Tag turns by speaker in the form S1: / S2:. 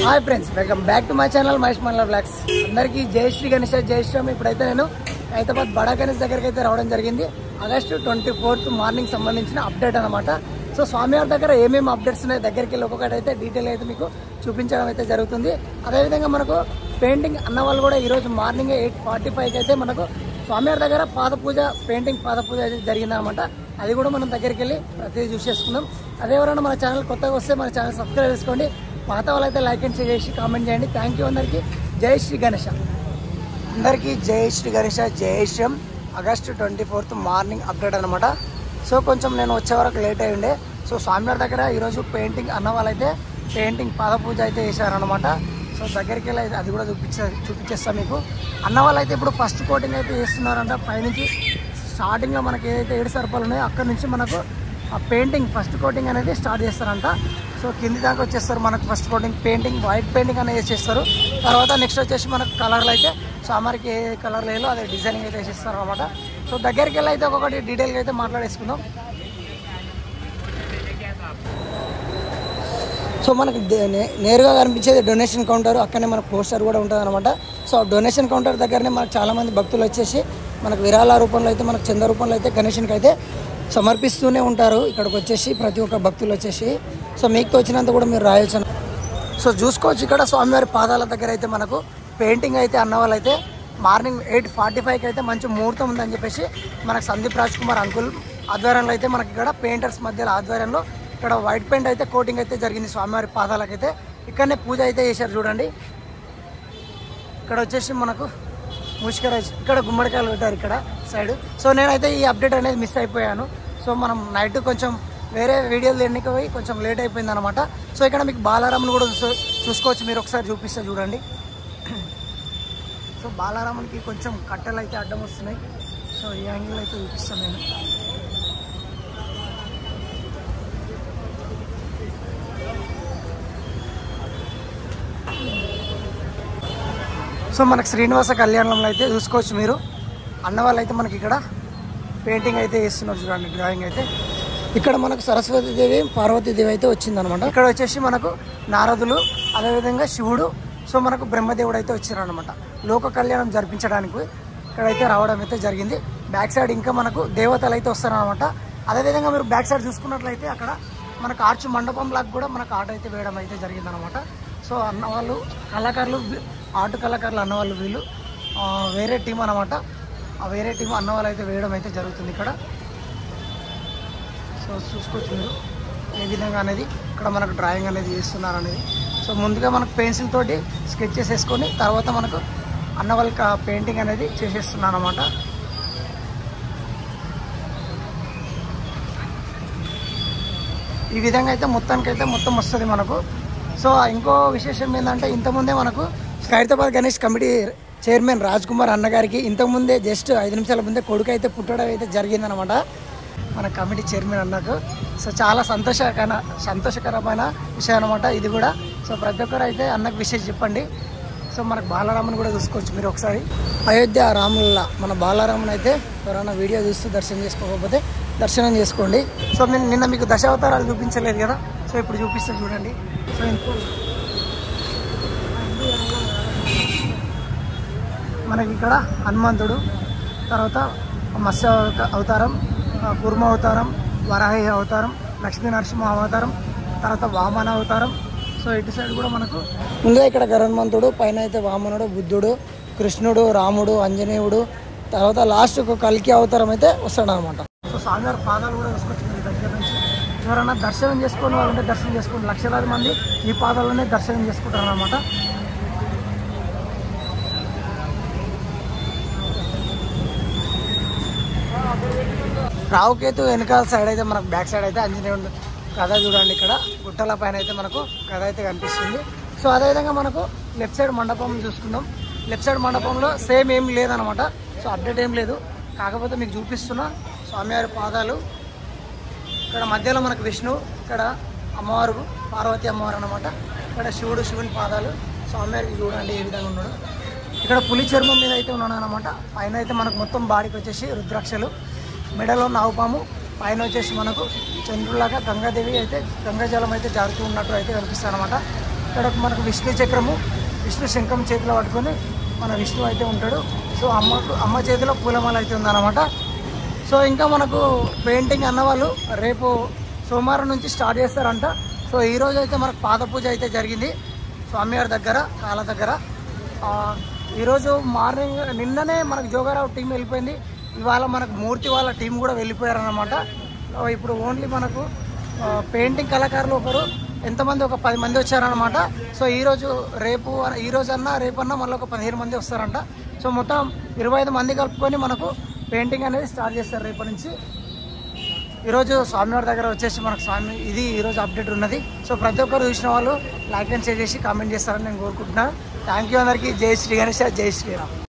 S1: Hi friends, welcome back to my channel Mahesh మండల blogs. అందరికీ జై శ్రీ గణేష్, జై శ్రీరామ్. ఇప్పుడైతే నేను హైదరాబాద్ బడా గణేష్ దగ్గరికి అయితే రావడం జరిగింది. ఆగస్టు 24 మార్నింగ్ సంబంధించిన అప్డేట్ అనమాట. సో స్వామివారి దగ్గర ఏమేమి అప్డేట్స్ ఉన్నాయి దగ్గరికి వెళ్ళి ఒక్కొక్కటి అయితే డీటెయిల్ అయితే మీకు చూపించడం అయితే జరుగుతుంది. అదేవిధంగా మనకు పెయింటింగ్ అన్న వాళ్ళు కూడా ఈరోజు మార్నింగ్ 8:45కి అయితే మనకు స్వామివారి దగ్గర పాద పూజ, పెయింటింగ్ పాద పూజ అయితే జరిగిందనమాట. అది కూడా మనం దగ్గరికి వెళ్ళి ప్రతిదీ చూసేసుకుందాం. అదే ఎవరైనా మన ఛానల్ కొత్తగా వస్తే మన ఛానల్ సబ్స్క్రైబ్ చేసుకోండి. పాత వాళ్ళైతే లైక్ అండ్ షేర్ చేసి కామెంట్ చేయండి. థ్యాంక్ యూ అందరికీ. జై శ్రీ గణేష. అందరికీ జై శ్రీ గణేష, జై శ్రీరామ్. ఆగస్టు 24 మార్నింగ్ అప్డేట్ అనమాట. సో కొంచెం నేను వచ్చే వరకు లేట్ అయ్యి ఉండే. సో స్వామివారి దగ్గర ఈరోజు పెయింటింగ్ అన్న వాళ్ళైతే పెయింటింగ్ పాద పూజ అయితే చేశారనమాట. సో దగ్గరికి వెళ్ళి అయితే అది కూడా చూపించేస్తాను మీకు. అన్న వాళ్ళైతే ఇప్పుడు ఫస్ట్ కోటింగ్ అయితే చేస్తున్నారంట. పైనుంచి స్టార్టింగ్లో మనకి ఏదైతే 7 సర్పాలు ఉన్నాయో అక్కడ నుంచి మనకు ఆ పెయింటింగ్ ఫస్ట్ కోటింగ్ అనేది స్టార్ట్ చేస్తారంట. సో కింది దాకా వచ్చేస్తారు మనకు first coating painting, white painting అనేది వేసేస్తారు. తర్వాత నెక్స్ట్ వచ్చేసి మనకు కలర్లు అయితే సామారికి ఏ కలర్ లేదో అదే డిజైనింగ్ అయితే వేసేస్తారు అనమాట. సో దగ్గరికి వెళ్ళి అయితే ఒక్కొక్కటి డీటెయిల్గా అయితే మాట్లాడేసుకుందాం. సో మనకి నేరుగా కనిపించేది డొనేషన్ కౌంటర్, అక్కడనే మనకు పోస్టర్ కూడా ఉంటుంది అనమాట. సో డొనేషన్ కౌంటర్ దగ్గరనే మనకు చాలామంది భక్తులు వచ్చేసి మనకు విరాళ రూపంలో అయితే మనకు చంద రూపంలో అయితే గణేషన్కి అయితే సమర్పిస్తూనే ఉంటారు. ఇక్కడికి వచ్చేసి ప్రతి ఒక్క భక్తులు వచ్చేసి సో మీకు వచ్చినంత కూడా మీరు రాయొచ్చు. సో చూసుకోవచ్చు ఇక్కడ స్వామివారి పాదాల దగ్గర అయితే మనకు పెయింటింగ్ అయితే అన్న వాళ్ళు అయితే మార్నింగ్ 8:45కి అయితే మంచి ముహూర్తం ఉందని చెప్పేసి మనకు సందీప్ రాజ్ కుమార్ అంకుల్ ఆధ్వర్యంలో అయితే మనకి ఇక్కడ పెయింటర్స్ మధ్యలో ఆధ్వర్యంలో ఇక్కడ వైట్ పెయింట్ అయితే కోటింగ్ అయితే జరిగింది స్వామివారి పాదాలకైతే. ఇక్కడనే పూజ అయితే చేశారు చూడండి. ఇక్కడ వచ్చేసి మనకు ముష్కరాజ్, ఇక్కడ గుమ్మడికాయలు పెట్టారు ఇక్కడ సైడ్. సో నేనైతే ఈ అప్డేట్ అనేది మిస్ అయిపోయాను. సో మనం నైట్ కొంచెం వేరే వీడియోలు ఎన్నిక పోయి కొంచెం లేట్ అయిపోయింది అనమాట. సో ఇక్కడ మీకు బాలారాముని కూడా చూసుకోవచ్చు, మీరు ఒకసారి చూపిస్తే చూడండి. సో బాలారామునికి కొంచెం కట్టెలు అయితే అడ్డం వస్తున్నాయి. సో ఈ యాంగిల్ అయితే చూపిస్తాను నేను. సో మనకు శ్రీనివాస కళ్యాణంలో అయితే చూసుకోవచ్చు మీరు. అన్న వాళ్ళు అయితే మనకి ఇక్కడ పెయింటింగ్ అయితే వేస్తున్నారు చూడండి, డ్రాయింగ్ అయితే. ఇక్కడ మనకు సరస్వతీదేవి, పార్వతీదేవి అయితే వచ్చిందనమాట. ఇక్కడ వచ్చేసి మనకు నారదులు, అదేవిధంగా శివుడు, సో మనకు బ్రహ్మదేవుడు అయితే వచ్చారనమాట లోక కళ్యాణం జరిపించడానికి. ఇక్కడైతే రావడం అయితే జరిగింది. బ్యాక్ సైడ్ ఇంకా మనకు దేవతలు అయితే వస్తారనమాట. అదేవిధంగా మీరు బ్యాక్ సైడ్ చూసుకున్నట్లయితే అక్కడ మనకు ఆర్చ్ మండపం లాగా కూడా మనకు ఆర్ట్ అయితే వేయడం అయితే జరిగిందనమాట. సో అన్న వాళ్ళు కళాకారులు, ఆర్ట్ కళాకారులు అన్న వాళ్ళు, వీళ్ళు వేరే టీం అనమాట. ఆ వేరే టీం అన్న వాళ్ళు అయితే వేయడం అయితే జరుగుతుంది ఇక్కడ. సో చూసుకోవచ్చు మీరు ఏ విధంగా అనేది ఇక్కడ మనకు డ్రాయింగ్ అనేది చేస్తున్నారు అనేది. సో ముందుగా మనకు పెన్సిల్ తోటి స్కెచ్ చేసేసుకొని తర్వాత మనకు అన్న వాళ్ళకి ఆ పెయింటింగ్ అనేది చేసేస్తున్నారు అనమాట. ఈ విధంగా అయితే మొత్తానికైతే మొత్తం వస్తుంది మనకు. సో ఇంకో విశేషం ఏంటంటే ఇంతకుముందే మనకు ఖైరతాబాద్ గణేష్ కమిటీ చైర్మన్ రాజ్ కుమార్ అన్నగారికి ఇంతకుముందే జస్ట్ 5 నిమిషాల ముందే కొడుకు అయితే పుట్టడం అయితే జరిగిందనమాట మన కమిటీ చైర్మన్ అన్నకు. సో చాలా సంతోషకరమైన విషయం అనమాట ఇది కూడా. సో ప్రతి ఒక్కరు అయితే అన్నకు విషయం చెప్పండి. సో మనకు బాలరాముని కూడా చూసుకోవచ్చు మీరు ఒకసారి. అయోధ్య రాముల మన బాలరాముని అయితే ఎవరైనా వీడియో చూస్తూ దర్శనం చేసుకోకపోతే దర్శనం చేసుకోండి. సో నేను నిన్న మీకు దశావతారాలు చూపించలేదు కదా, సో ఇప్పుడు చూపిస్తే చూడండి. సో మనకి ఇక్కడ హనుమంతుడు, తర్వాత మత్స్య అవతారం, కూర్మ అవతారం, వరాహి అవతారం, లక్ష్మీ నరసింహ అవతారం, తర్వాత వామన అవతారం. సో ఇటు సైడ్ కూడా మనకు ముందుగా ఇక్కడ గరుత్మంతుడు, పైన అయితే వామనుడు, బుద్ధుడు, కృష్ణుడు, రాముడు, ఆంజనేయుడు, తర్వాత లాస్ట్ ఒక కల్కి అవతారం అయితే వస్తాడు అనమాట. సో స్వామివారి పాదాలు కూడా తీసుకొచ్చింది దగ్గర నుంచి. ఎవరైనా దర్శనం చేసుకుని వాళ్ళంటే దర్శనం చేసుకోండి. లక్షలాది మంది ఈ పాదాలనే దర్శనం చేసుకుంటారు అనమాట. రావుకేతు వెనకాల సైడ్ అయితే మనకు బ్యాక్ సైడ్ అయితే ఆంజనేయుడు కథ చూడండి. ఇక్కడ గుట్టల పైన అయితే మనకు కథ అయితే కనిపిస్తుంది. సో అదేవిధంగా మనకు లెఫ్ట్ సైడ్ మండపం చూసుకుందాం. లెఫ్ట్ సైడ్ మండపంలో సేమ్ ఏం లేదనమాట. సో అప్డేట్ ఏం లేదు, కాకపోతే మీకు చూపిస్తున్న స్వామివారి పాదాలు. ఇక్కడ మధ్యలో మనకు విష్ణు, ఇక్కడ అమ్మవారు పార్వతీ అమ్మవారు అనమాట. ఇక్కడ శివుడు, శివుని పాదాలు. స్వామివారికి చూడండి ఏ విధంగా ఉన్నాడు. ఇక్కడ పులి చర్మం మీద అయితే ఉన్నాడు అనమాట. పైన అయితే మనకు మొత్తం బాడీకి వచ్చేసి రుద్రాక్షలు, మెడలో నాగుపాము, పైన వచ్చేసి మనకు చంద్రులాగా గంగాదేవి అయితే గంగాజలం అయితే జారుతూ ఉన్నట్టు అయితే కనిపిస్తుంది అనమాట. ఇక్కడ మనకు విష్ణు చక్రము, విష్ణు శంఖం చేతిలో పట్టుకొని మన విష్ణు అయితే ఉంటాడు. సో అమ్మ చేతిలో పూలమాల అయితే ఉందన్నమాట. సో ఇంకా మనకు పెయింటింగ్ అన్నవాళ్ళు రేపు సోమవారం నుంచి స్టార్ట్ చేస్తారంట. సో ఈరోజు అయితే మనకు పాద పూజ అయితే జరిగింది స్వామివారి దగ్గర, కాళ్ళ దగ్గర. ఈరోజు మార్నింగ్ నిన్ననే మనకు జోగారావు టీం వెళ్ళిపోయింది. ఇవాళ మనకు మూర్తి వాళ్ళ టీం కూడా వెళ్ళిపోయారన్నమాట. ఇప్పుడు ఓన్లీ మనకు పెయింటింగ్ కళాకారులు ఒకరు ఎంతమంది, ఒక 10 మంది వచ్చారనమాట. సో ఈరోజు అన్నా రేపన్నా మళ్ళీ ఒక 15 మంది వస్తారంట. సో మొత్తం 25 మంది కలుపుకొని మనకు పెయింటింగ్ అనేది స్టార్ట్ చేస్తారు రేపటి నుంచి. ఈరోజు స్వామివారి దగ్గర వచ్చేసి మనకు ఇది ఈరోజు అప్డేట్ ఉన్నది. సో ప్రతి ఒక్కరు చూసిన వాళ్ళు లైక్ అండ్ షేర్ చేసి కామెంట్ చేస్తారని నేను కోరుకుంటున్నాను. థ్యాంక్ యూ అందరికీ. జై శ్రీ గణేష్, జై శ్రీరామ్.